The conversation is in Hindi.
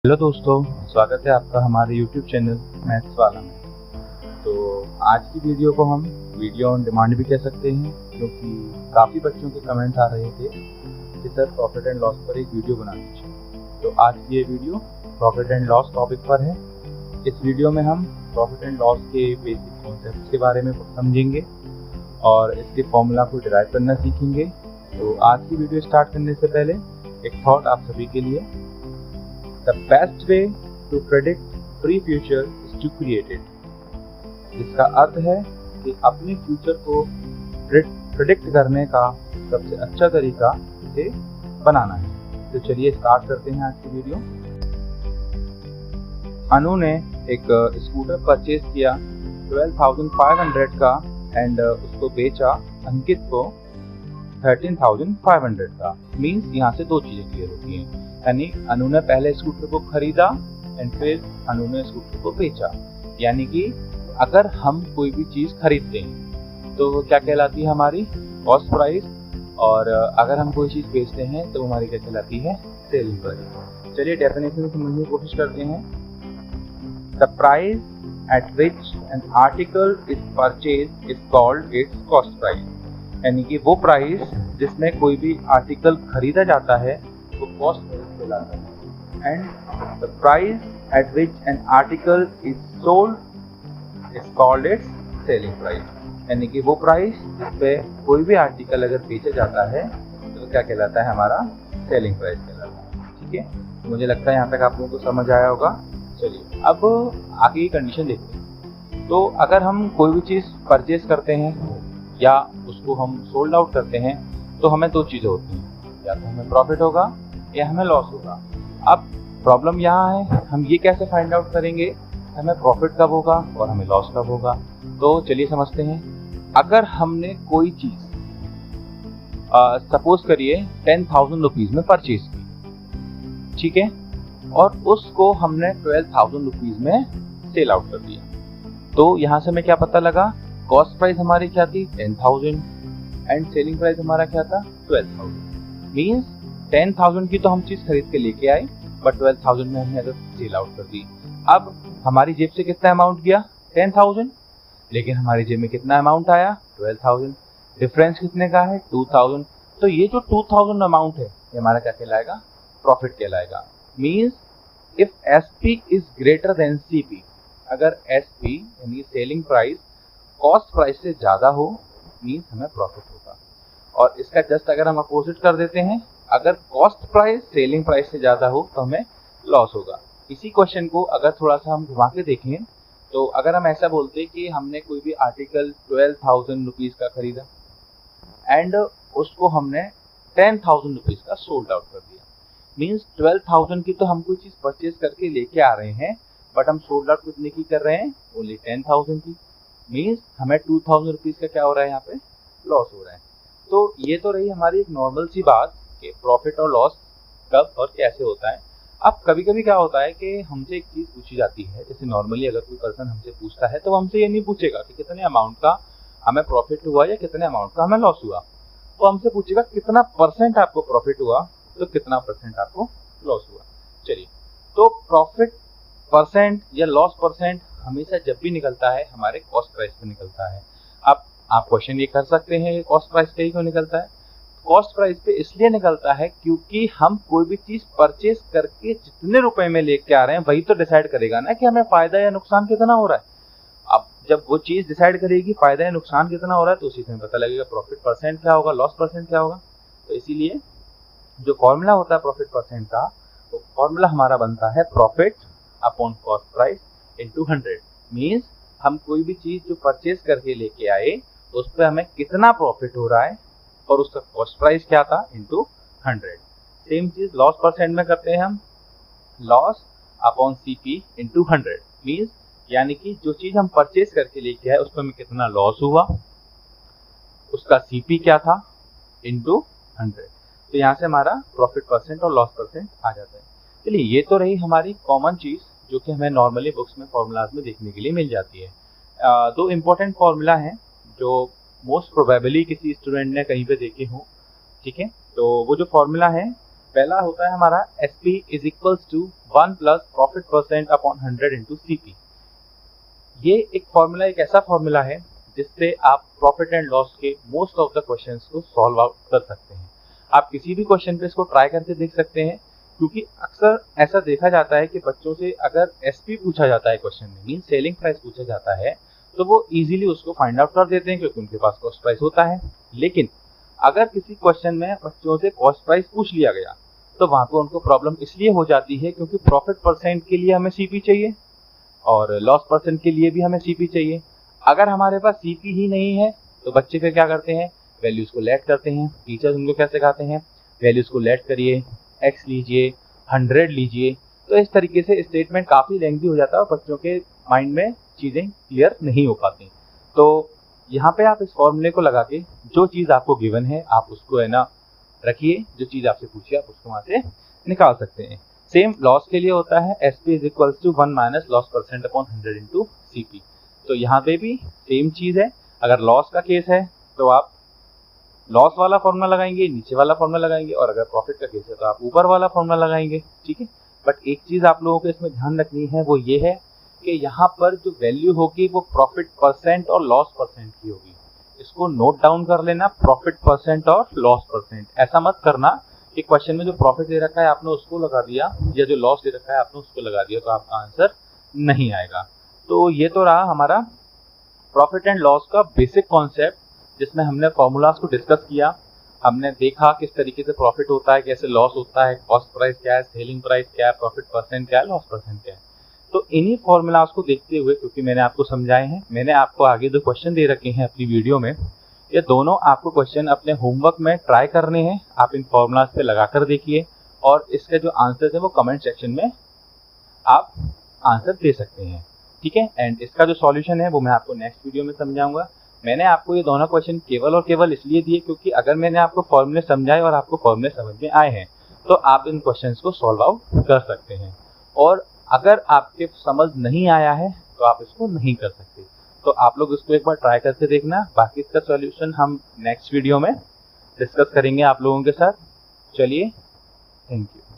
हेलो दोस्तों, स्वागत है आपका हमारे YouTube चैनल मैथ्स वाला में। तो आज की वीडियो को हम वीडियो ऑन डिमांड भी कह सकते हैं, क्योंकि काफ़ी बच्चों के कमेंट्स आ रहे थे कि सर प्रॉफिट एंड लॉस पर एक वीडियो बना दीजिए। तो आज की ये video profit and loss topic पर है। इस वीडियो में हम प्रॉफिट एंड लॉस के बेसिक कॉन्सेप्ट्स के बारे में समझेंगे और इसके फॉर्मूला को डिराइव करना सीखेंगे। तो आज की वीडियो स्टार्ट करने से पहले एक थॉट आप सभी के लिए। The best way to predict free future is to create it। जिसका अर्थ है कि अपने फ्यूचर को प्रिडिक्ट करने का सबसे अच्छा तरीका इसे बनाना है। तो चलिए स्टार्ट करते हैं आज की वीडियो। अनु ने एक स्कूटर परचेज किया 12,500 का एंड उसको बेचा अंकित को 13,500 का। मीन्स यहाँ से दो चीजें क्लियर होती हैं, यानी अनु ने पहले स्कूटर को खरीदा एंड फिर अनु ने स्कूटर को बेचा। यानी कि अगर हम कोई भी चीज खरीदते हैं तो क्या कहलाती है हमारी कॉस्ट प्राइस, और अगर हम कोई चीज बेचते हैं तो हमारी क्या कहलाती है सेलिंग प्राइस। चलिए डेफिनेशन समझने की कोशिश करते हैं। The price at which an article is purchase is called its cost price. यानी कि वो प्राइस जिसमें कोई भी आर्टिकल खरीदा जाता है वो कॉस्ट प्राइस कहलाता है। And the price at which an article is sold is called its selling price. यानी कि वो प्राइस जिस पे कोई भी आर्टिकल अगर बेचा जाता है तो क्या कहलाता है हमारा सेलिंग प्राइस कहलाता है। ठीक है, मुझे लगता है यहाँ तक आप लोगों को समझ आया होगा। चलिए अब आगे की कंडीशन देखते हैं। तो अगर हम कोई भी चीज़ परचेज करते हैं या उसको हम सोल्ड आउट करते हैं तो हमें दो चीज़ें होती हैं, या तो हमें प्रॉफिट होगा या हमें लॉस होगा। अब प्रॉब्लम यहाँ है, हम ये कैसे फाइंड आउट करेंगे हमें प्रॉफिट कब होगा और हमें लॉस कब होगा। तो चलिए समझते हैं। अगर हमने कोई चीज़ सपोज करिए 10,000 रुपीज़ में परचेज की, ठीक है, और उसको हमने 12,000 रुपीज़ में सेल आउट कर दिया, तो यहाँ से हमें क्या पता लगा, कॉस्ट प्राइस हमारी क्या थी 10,000 एंड सेलिंग प्राइस हमारा क्या था 12,000। मीन्स 10,000 की तो हम चीज खरीद के लेके आए, बट 12,000 में हमने अगर सेल आउट कर दी। अब हमारी जेब से कितना अमाउंट गया 10,000, लेकिन हमारी जेब में कितना अमाउंट आया 12,000। डिफरेंस कितने का है 2,000। तो ये जो 2,000 अमाउंट है ये हमारा क्या कहलाएगा प्रॉफिट कहलाएगा। Means if SP is greater than CP, अगर SP यानी सेलिंग प्राइस कॉस्ट प्राइस से ज्यादा हो मीन्स हमें प्रॉफिट होगा। और इसका जस्ट अगर हम अपोजिट कर देते हैं, अगर कॉस्ट प्राइस सेलिंग प्राइस से ज्यादा हो तो हमें लॉस होगा। इसी क्वेश्चन को अगर थोड़ा सा हम घुमा के देखें तो अगर हम ऐसा बोलते कि हमने कोई भी आर्टिकल 12,000 रुपीज का खरीदा एंड उसको हमने 10,000 रुपीज का सोल्ड आउट कर दिया। मीन्स 12,000 की तो हम कोई चीज परचेज करके लेके आ रहे हैं, बट हम सोल्ड आउट कितने की कर रहे हैं ओनली 10,000 की। मीन्स हमें 2,000 रुपीज का क्या हो रहा है यहाँ पे लॉस हो रहा है। तो ये तो रही हमारी एक नॉर्मल सी बात कि प्रॉफिट और लॉस कब और कैसे होता है। अब कभी कभी क्या होता है कि हमसे एक चीज़ पूछी जाती है, जैसे नॉर्मली अगर कोई पर्सन हमसे पूछता है तो हमसे ये नहीं पूछेगा कि कितने अमाउंट का हमें प्रॉफिट हुआ या कितने अमाउंट का हमें लॉस हुआ। वो हमसे पूछेगा कितना परसेंट आपको प्रॉफिट हुआ तो कितना परसेंट आपको लॉस हुआ। चलिए, तो प्रॉफिट परसेंट या लॉस परसेंट हमेशा जब भी निकलता है हमारे कॉस्ट प्राइस पे निकलता है। अब आप क्वेश्चन ये कर सकते हैं कॉस्ट प्राइस पे ही क्यों निकलता है। कॉस्ट प्राइस पे इसलिए निकलता है क्योंकि हम कोई भी चीज परचेज करके जितने रुपए में लेके आ रहे हैं वही तो डिसाइड करेगा ना कि हमें फायदा या नुकसान कितना हो रहा है। अब जब वो चीज डिसाइड करेगी फायदा या नुकसान कितना हो रहा है तो उसी से पता लगेगा प्रॉफिट परसेंट क्या होगा, लॉस परसेंट क्या होगा। तो इसीलिए जो फॉर्मूला होता है प्रॉफिट परसेंट का, वो फॉर्मूला हमारा बनता है profit upon cost price into 100। Means हम कोई भी चीज जो परचेज करके लेके आए उस पर हमें कितना प्रॉफिट हो रहा है और उसका कॉस्ट प्राइस क्या था इंटू 100। सेम चीज लॉस परसेंट में करते हैं हम, loss upon CP into 100। Means यानी कि जो चीज हम परचेज करके लेके आए उस पर हमें कितना लॉस हुआ, उसका CP क्या था इंटू 100। तो यहाँ से हमारा प्रॉफिट परसेंट और लॉस परसेंट आ जाता है। चलिए, ये तो रही हमारी कॉमन चीज जो कि हमें नॉर्मली बुक्स में फॉर्मूलाज में देखने के लिए मिल जाती है। दो इम्पोर्टेंट फॉर्मूला हैं जो मोस्ट प्रोबेबली किसी स्टूडेंट ने कहीं पे देखे हों, ठीक है। तो वो जो फॉर्मूला है पहला होता है हमारा SP is equals to 1 plus profit percent upon 100 into CP। ये एक फॉर्मूला, एक ऐसा फॉर्मूला है जिससे आप प्रॉफिट एंड लॉस के मोस्ट ऑफ द क्वेश्चंस को सॉल्व आउट कर सकते हैं। आप किसी भी क्वेश्चन पे इसको ट्राई करके देख सकते हैं, क्योंकि अक्सर ऐसा देखा जाता है कि बच्चों से अगर SP पूछा जाता है क्वेश्चन में, मीन सेलिंग प्राइस पूछा जाता है, तो वो इजीली उसको फाइंड आउट कर देते हैं क्योंकि उनके पास कॉस्ट प्राइस होता है। लेकिन अगर किसी क्वेश्चन में बच्चों से कॉस्ट प्राइस पूछ लिया गया तो वहां पे उनको प्रॉब्लम इसलिए हो जाती है क्योंकि प्रॉफिट परसेंट के लिए हमें CP चाहिए और लॉस परसेंट के लिए भी हमें CP चाहिए। अगर हमारे पास CP ही नहीं है तो बच्चे फिर क्या करते हैं, वैल्यूज को लेट करते हैं। टीचर्स उनको क्या सिखाते हैं, वैल्यूज को लेट करिए, x लीजिए, 100 लीजिए। तो इस तरीके से स्टेटमेंट काफ़ी लेंथी हो जाता है और बच्चों के माइंड में चीज़ें क्लियर नहीं हो पाती। तो यहाँ पे आप इस फॉर्मूले को लगा के जो चीज़ आपको गिवन है आप उसको है ना रखिए, जो चीज़ आपसे पूछिए आप उसको वहाँ से निकाल सकते हैं। सेम लॉस के लिए होता है SP is equals to 1 minus loss percent upon 100 into CP। तो यहाँ पे भी सेम चीज़ है। अगर लॉस का केस है तो आप लॉस वाला फॉर्मूला लगाएंगे, नीचे वाला फॉर्मूला लगाएंगे, और अगर प्रॉफिट का केस है तो आप ऊपर वाला फॉर्मूला लगाएंगे। ठीक है, बट एक चीज़ आप लोगों को इसमें ध्यान रखनी है, वो ये है कि यहाँ पर जो वैल्यू होगी वो प्रॉफिट परसेंट और लॉस परसेंट की होगी। इसको नोट डाउन कर लेना, प्रॉफिट परसेंट और लॉस परसेंट। ऐसा मत करना कि क्वेश्चन में जो प्रॉफिट दे रखा है आपने उसको लगा दिया या जो लॉस दे रखा है आपने उसको लगा दिया, तो आपका आंसर नहीं आएगा। तो ये तो रहा हमारा प्रॉफिट एंड लॉस का बेसिक कॉन्सेप्ट, जिसमें हमने फॉर्मूलाज को डिस्कस किया। हमने देखा किस तरीके से प्रॉफिट होता है, कैसे लॉस होता है, कॉस्ट प्राइस क्या है, सेलिंग प्राइस क्या है, प्रॉफिट परसेंट क्या है, लॉस परसेंट क्या है। तो इन्हीं फॉर्मूलाज को देखते हुए, क्योंकि मैंने आपको समझाए हैं, मैंने आपको आगे जो क्वेश्चन दे रखे हैं अपनी वीडियो में, ये दोनों आपको क्वेश्चन अपने होमवर्क में ट्राई करने हैं। आप इन फॉर्मूलाज पे लगा कर देखिए और इसके जो आंसर्स हैं वो कमेंट सेक्शन में आप आंसर दे सकते हैं। ठीक है, एंड इसका जो सॉल्यूशन है वो मैं आपको नेक्स्ट वीडियो में समझाऊंगा। मैंने आपको ये दोनों क्वेश्चन केवल और केवल इसलिए दिए क्योंकि अगर मैंने आपको फॉर्मूले समझाए और आपको फॉर्मूले समझ में आए हैं तो आप इन क्वेश्चंस को सॉल्व आउट कर सकते हैं, और अगर आपके समझ नहीं आया है तो आप इसको नहीं कर सकते। तो आप लोग इसको एक बार ट्राई करके देखना। बाकी इसका सॉल्यूशन हम नेक्स्ट वीडियो में डिस्कस करेंगे आप लोगों के साथ। चलिए, थैंक यू।